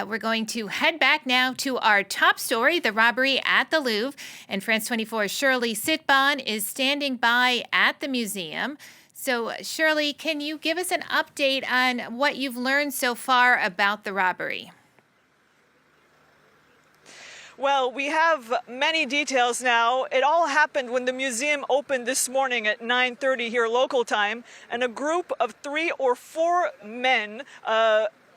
We're going to head back now to our top story, the robbery at the Louvre. And France 24's Shirli Sitbon is standing by at the museum. So, Shirley, can you give us an update on what you've learned so far about the robbery? Well, we have many details now. It all happened when the museum opened this morning at 9:30 here local time, and a group of 3 or 4 men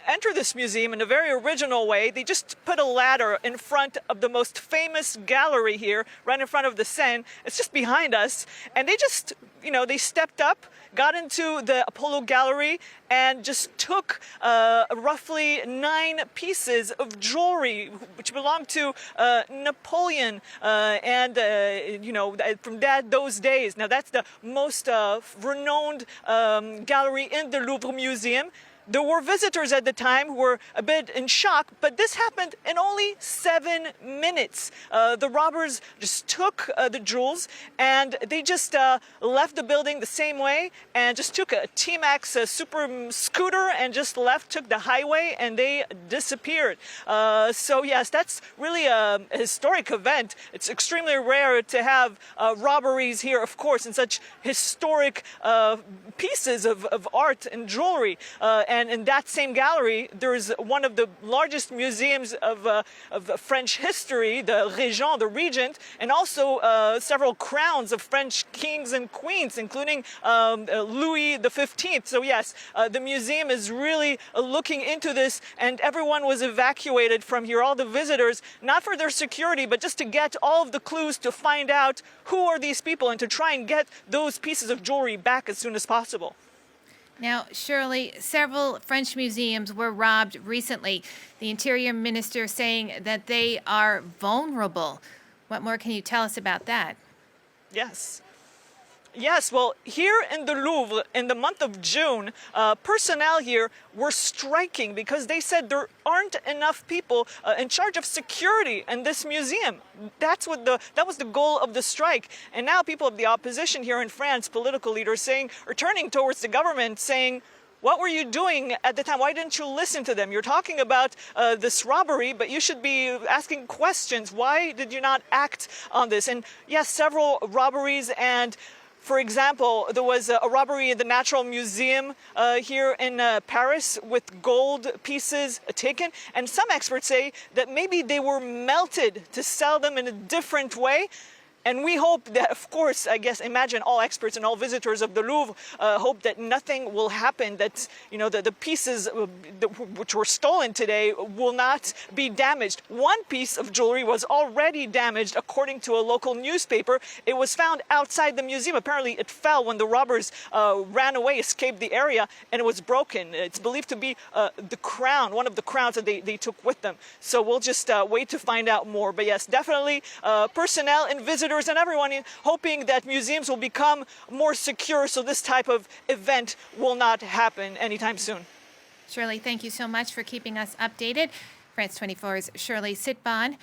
enter this museum in a very original way. They just put a ladder in front of the most famous gallery here, right in front of the Seine. It's just behind us. And they just, they stepped up, got into the Apollo Gallery, and just took roughly 9 pieces of jewelry, which belonged to Napoleon, from those days. Now, that's the most renowned gallery in the Louvre Museum. There were visitors at the time who were a bit in shock, but this happened in only 7 minutes. The robbers just took the jewels and they just left the building the same way and just took a T-Max super scooter and just took the highway, and they disappeared. So yes, that's really a historic event. It's extremely rare to have robberies here, of course, in such historic pieces of art and jewelry. And in that same gallery, there is one of the largest museums of French history, the Regent, and also several crowns of French kings and queens, including Louis XV. So yes, the museum is really looking into this, and everyone was evacuated from here, all the visitors, not for their security, but just to get all of the clues to find out who are these people and to try and get those pieces of jewelry back as soon as possible. Now, Shirley, several French museums were robbed recently. The Interior Minister saying that they are vulnerable. What more can you tell us about that? Yes, well, here in the Louvre, in the month of June, personnel here were striking because they said there aren't enough people in charge of security in this museum. That was the goal of the strike. And now people of the opposition here in France, political leaders are turning towards the government saying, what were you doing at the time? Why didn't you listen to them? You're talking about this robbery, but you should be asking questions. Why did you not act on this? And yes, several robberies, and for example, there was a robbery in the Natural Museum here in Paris with gold pieces taken. And some experts say that maybe they were melted to sell them in a different way. And we hope that, of course, imagine all experts and all visitors of the Louvre hope that nothing will happen, that, the pieces which were stolen today will not be damaged. One piece of jewelry was already damaged, according to a local newspaper. It was found outside the museum. Apparently, it fell when the robbers ran away, escaped the area, and it was broken. It's believed to be the crown, one of the crowns that they took with them. So we'll just wait to find out more. But yes, definitely personnel and visitors and everyone hoping that museums will become more secure so this type of event will not happen anytime soon. Shirley, thank you so much for keeping us updated. France 24's Shirli Sitbon